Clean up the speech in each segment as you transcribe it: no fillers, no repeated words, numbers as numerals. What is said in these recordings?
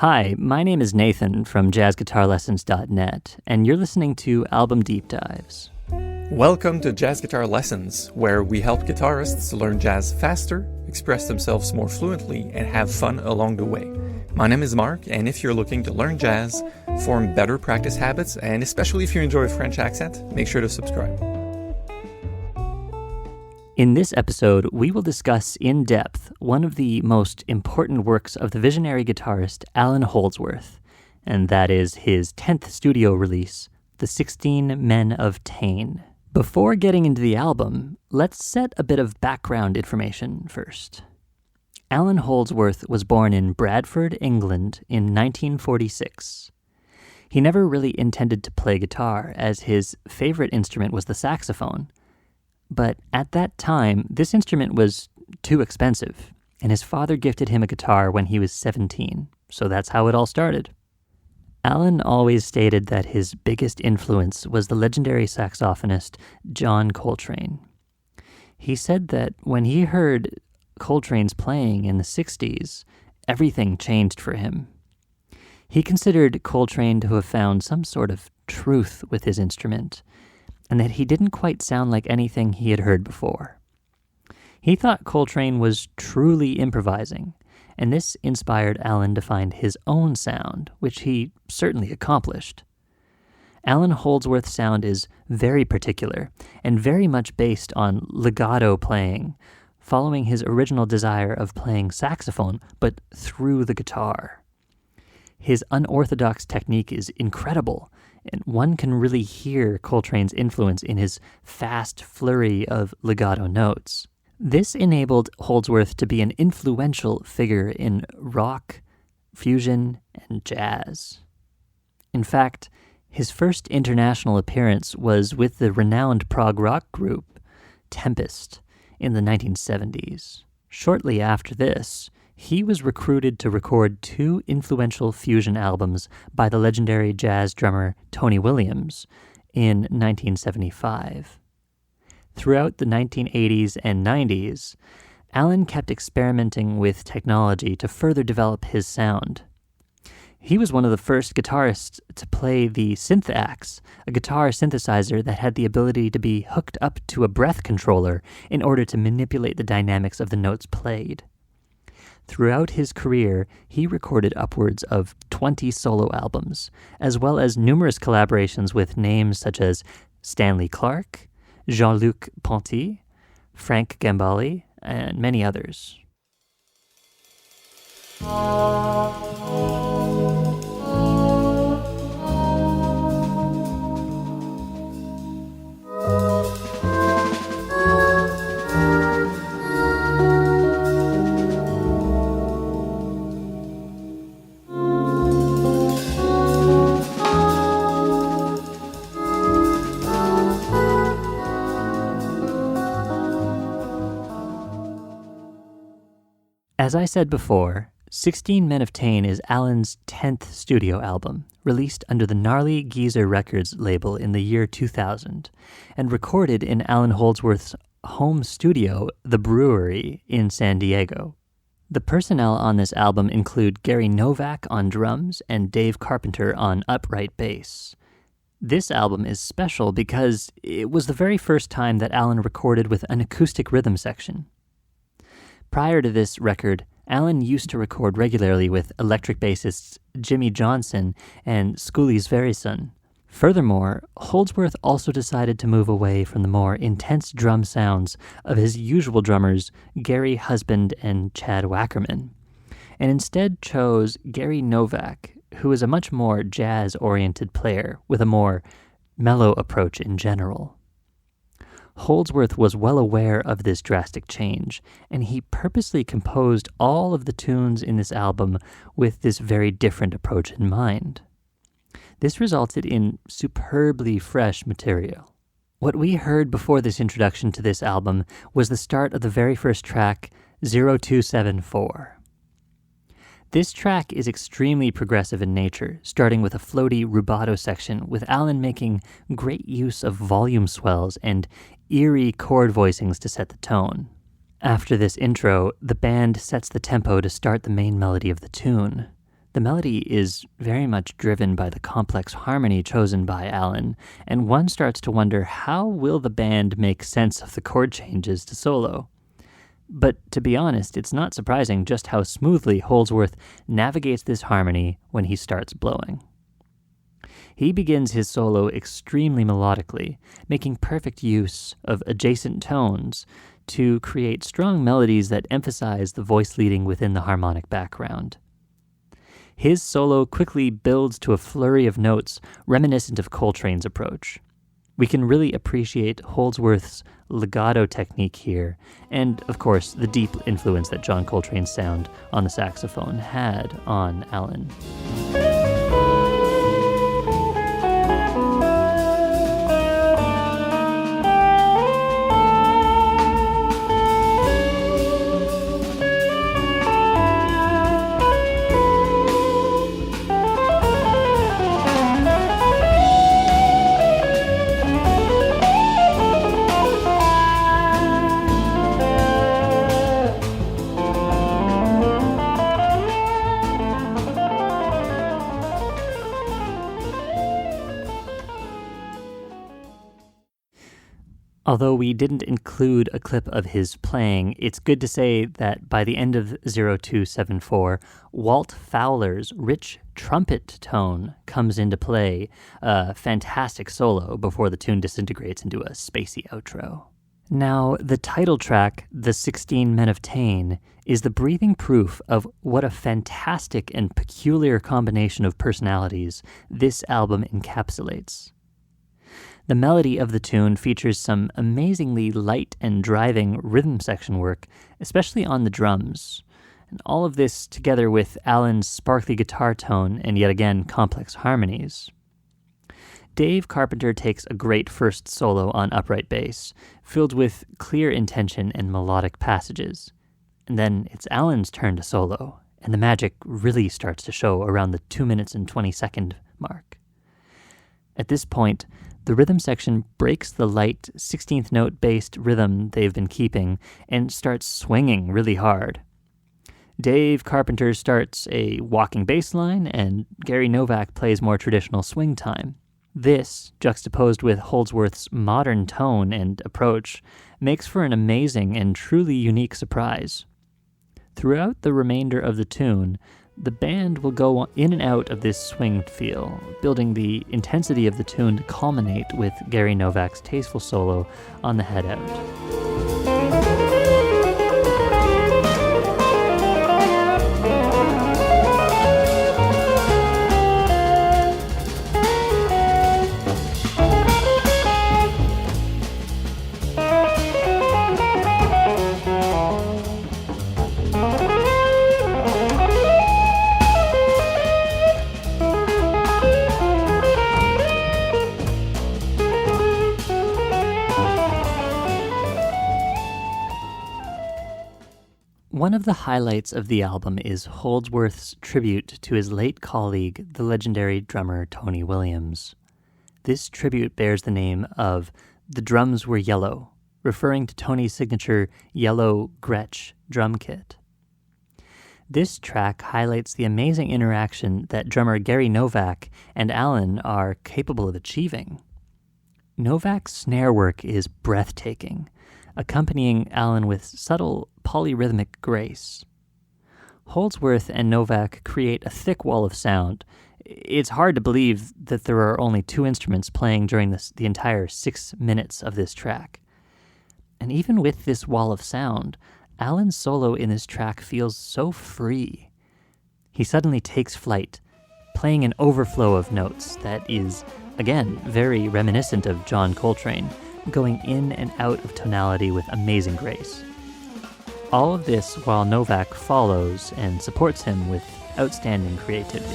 Hi, my name is Nathan from jazzguitarlessons.net, and you're listening to Album Deep Dives. Welcome to Jazz Guitar Lessons, where we help guitarists learn jazz faster, express themselves more fluently, and have fun along the way. My name is Mark, and if you're looking to learn jazz, form better practice habits, and especially if you enjoy a French accent, make sure to subscribe. In this episode, we will discuss in depth one of the most important works of the visionary guitarist Allan Holdsworth, and that is his 10th studio release, The 16 Men of Tain. Before getting into the album, let's set a bit of background information first. Allan Holdsworth was born in Bradford, England in 1946. He never really intended to play guitar, as his favorite instrument was the saxophone. But at that time, this instrument was too expensive, and his father gifted him a guitar when he was 17, so that's how it all started. Allan always stated that his biggest influence was the legendary saxophonist John Coltrane. He said that when he heard Coltrane's playing in the 60s, everything changed for him. He considered Coltrane to have found some sort of truth with his instrument, and that he didn't quite sound like anything he had heard before. He thought Coltrane was truly improvising, and this inspired Allan to find his own sound, which he certainly accomplished. Allan Holdsworth's sound is very particular and very much based on legato playing, following his original desire of playing saxophone, but through the guitar. His unorthodox technique is incredible, and one can really hear Coltrane's influence in his fast flurry of legato notes. This enabled Holdsworth to be an influential figure in rock, fusion, and jazz. In fact, his first international appearance was with the renowned prog rock group Tempest in the 1970s. Shortly after this, he was recruited to record two influential fusion albums by the legendary jazz drummer Tony Williams in 1975. Throughout the 1980s and 90s, Allan kept experimenting with technology to further develop his sound. He was one of the first guitarists to play the SynthAxe, a guitar synthesizer that had the ability to be hooked up to a breath controller in order to manipulate the dynamics of the notes played. Throughout his career, he recorded upwards of 20 solo albums, as well as numerous collaborations with names such as Stanley Clarke, Jean-Luc Ponty, Frank Gambale, and many others. As I said before, 16 Men of Tain is Allan's 10th studio album, released under the Gnarly Geezer Records label in the year 2000, and recorded in Allan Holdsworth's home studio, The Brewery, in San Diego. The personnel on this album include Gary Novak on drums and Dave Carpenter on upright bass. This album is special because it was the very first time that Allan recorded with an acoustic rhythm section. Prior to this record, Allan used to record regularly with electric bassists Jimmy Johnson and Skuli Sverrisson. Furthermore, Holdsworth also decided to move away from the more intense drum sounds of his usual drummers Gary Husband and Chad Wackerman, and instead chose Gary Novak, who is a much more jazz-oriented player with a more mellow approach in general. Holdsworth was well aware of this drastic change, and he purposely composed all of the tunes in this album with this very different approach in mind. This resulted in superbly fresh material. What we heard before this introduction to this album was the start of the very first track, 0274. This track is extremely progressive in nature, starting with a floaty rubato section, with Allan making great use of volume swells and eerie chord voicings to set the tone. After this intro, the band sets the tempo to start the main melody of the tune. The melody is very much driven by the complex harmony chosen by Allan, and one starts to wonder, how will the band make sense of the chord changes to solo? But to be honest, it's not surprising just how smoothly Holdsworth navigates this harmony when he starts blowing. He begins his solo extremely melodically, making perfect use of adjacent tones to create strong melodies that emphasize the voice leading within the harmonic background. His solo quickly builds to a flurry of notes reminiscent of Coltrane's approach. We can really appreciate Holdsworth's legato technique here, and, of course, the deep influence that John Coltrane's sound on the saxophone had on Allan. Although we didn't include a clip of his playing, it's good to say that by the end of 0274, Walt Fowler's rich trumpet tone comes into play, a fantastic solo before the tune disintegrates into a spacey outro. Now, the title track, The 16 Men of Tain, is the breathing proof of what a fantastic and peculiar combination of personalities this album encapsulates. The melody of the tune features some amazingly light and driving rhythm section work, especially on the drums. And all of this together with Allan's sparkly guitar tone and yet again complex harmonies. Dave Carpenter takes a great first solo on upright bass, filled with clear intention and melodic passages. And then it's Allan's turn to solo, and the magic really starts to show around the 2 minutes and 20-second mark. At this point, the rhythm section breaks the light 16th note-based rhythm they've been keeping and starts swinging really hard. Dave Carpenter starts a walking bass line, and Gary Novak plays more traditional swing time. This, juxtaposed with Holdsworth's modern tone and approach, makes for an amazing and truly unique surprise. Throughout the remainder of the tune, the band will go in and out of this swing feel, building the intensity of the tune to culminate with Gary Novak's tasteful solo on the head out. One of the highlights of the album is Holdsworth's tribute to his late colleague, the legendary drummer Tony Williams. This tribute bears the name of The Drums Were Yellow, referring to Tony's signature yellow Gretsch drum kit. This track highlights the amazing interaction that drummer Gary Novak and Allan are capable of achieving. Novak's snare work is breathtaking, accompanying Allan with subtle polyrhythmic grace. Holdsworth and Novak create a thick wall of sound. It's hard to believe that there are only two instruments playing during the entire 6 minutes of this track. And even with this wall of sound, Allan's solo in this track feels so free. He suddenly takes flight, playing an overflow of notes that is, again, very reminiscent of John Coltrane, going in and out of tonality with amazing grace. All of this while Novak follows and supports him with outstanding creativity.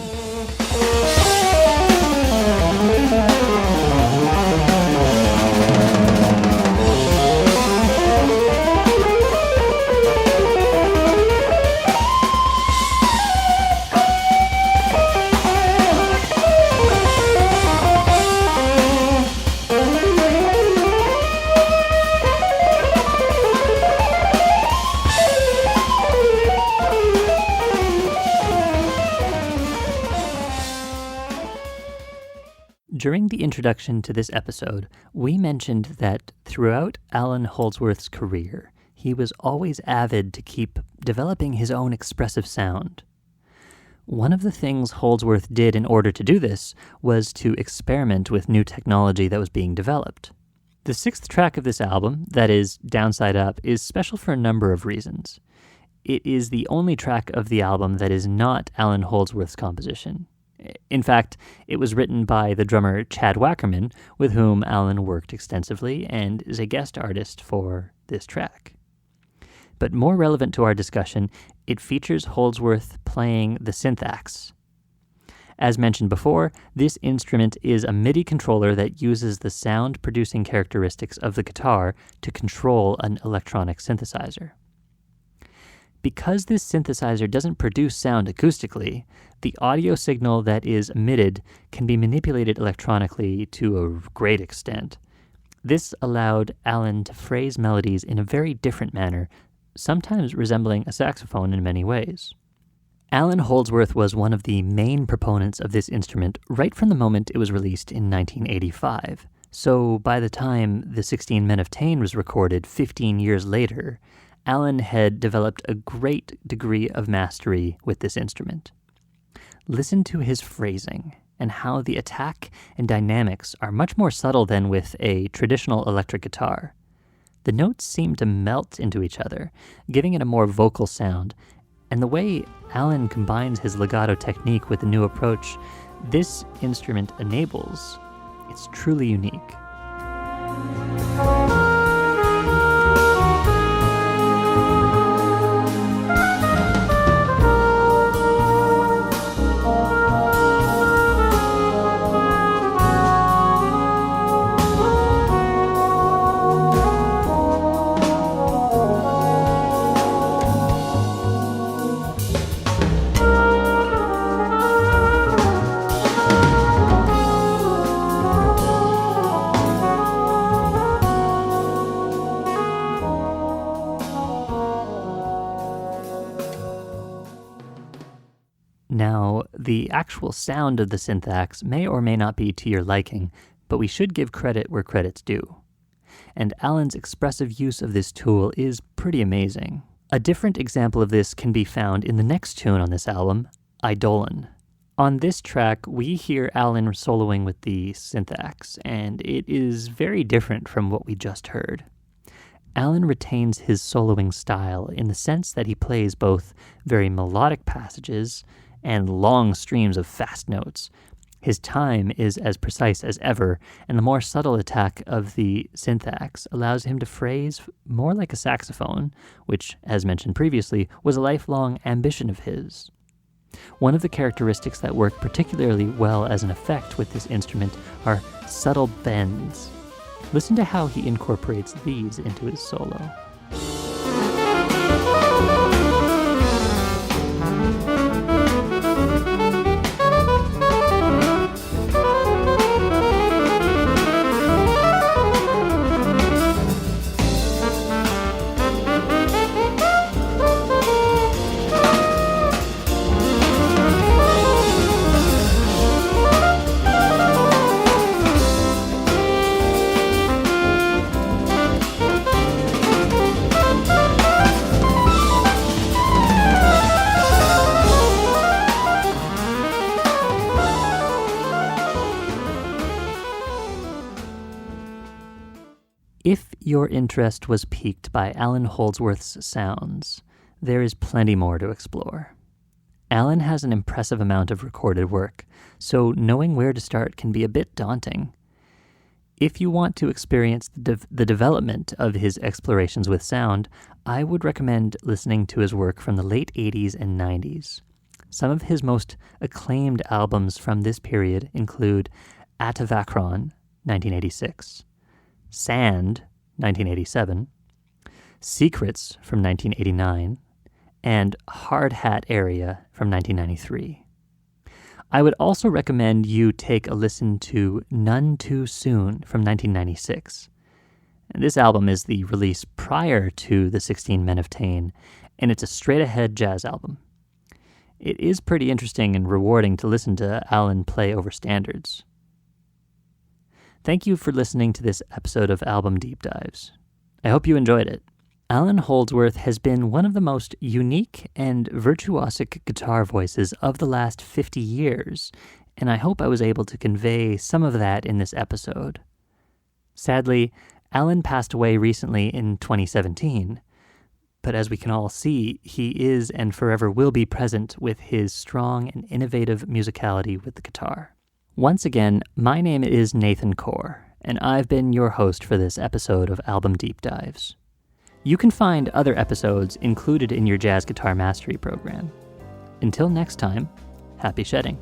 During the introduction to this episode, we mentioned that throughout Allan Holdsworth's career, he was always avid to keep developing his own expressive sound. One of the things Holdsworth did in order to do this was to experiment with new technology that was being developed. The sixth track of this album, that is Downside Up, is special for a number of reasons. It is the only track of the album that is not Allan Holdsworth's composition. In fact, it was written by the drummer Chad Wackerman, with whom Allan worked extensively and is a guest artist for this track. But more relevant to our discussion, it features Holdsworth playing the SynthAxe. As mentioned before, this instrument is a MIDI controller that uses the sound-producing characteristics of the guitar to control an electronic synthesizer. Because this synthesizer doesn't produce sound acoustically, the audio signal that is emitted can be manipulated electronically to a great extent. This allowed Allan to phrase melodies in a very different manner, sometimes resembling a saxophone in many ways. Allan Holdsworth was one of the main proponents of this instrument right from the moment it was released in 1985. So by the time The 16 Men of Tain was recorded 15 years later, Allan had developed a great degree of mastery with this instrument. Listen to his phrasing and how the attack and dynamics are much more subtle than with a traditional electric guitar. The notes seem to melt into each other, giving it a more vocal sound, and the way Allan combines his legato technique with the new approach this instrument enables, it's truly unique. Now, the actual sound of the SynthAxe may or may not be to your liking, but we should give credit where credit's due. And Allan's expressive use of this tool is pretty amazing. A different example of this can be found in the next tune on this album, Eidolon. On this track, we hear Allan soloing with the SynthAxe, and it is very different from what we just heard. Allan retains his soloing style in the sense that he plays both very melodic passages and long streams of fast notes. His time is as precise as ever, and the more subtle attack of the SynthAxe allows him to phrase more like a saxophone, which, as mentioned previously, was a lifelong ambition of his. One of the characteristics that work particularly well as an effect with this instrument are subtle bends. Listen to how he incorporates these into his solo. If your interest was piqued by Allan Holdsworth's sounds, there is plenty more to explore. Allan has an impressive amount of recorded work, so knowing where to start can be a bit daunting. If you want to experience the development of his explorations with sound, I would recommend listening to his work from the late 80s and 90s. Some of his most acclaimed albums from this period include Atavachron, 1986, Sand, 1987, Secrets from 1989, and Hard Hat Area from 1993. I would also recommend you take a listen to None Too Soon from 1996. And this album is the release prior to The 16 Men of Tain, and it's a straight-ahead jazz album. It is pretty interesting and rewarding to listen to Allan play over standards. Thank you for listening to this episode of Album Deep Dives. I hope you enjoyed it. Allan Holdsworth has been one of the most unique and virtuosic guitar voices of the last 50 years, and I hope I was able to convey some of that in this episode. Sadly, Allan passed away recently in 2017, but as we can all see, he is and forever will be present with his strong and innovative musicality with the guitar. Once again, my name is Nathan Kaur, and I've been your host for this episode of Album Deep Dives. You can find other episodes included in your Jazz Guitar Mastery program. Until next time, happy shedding.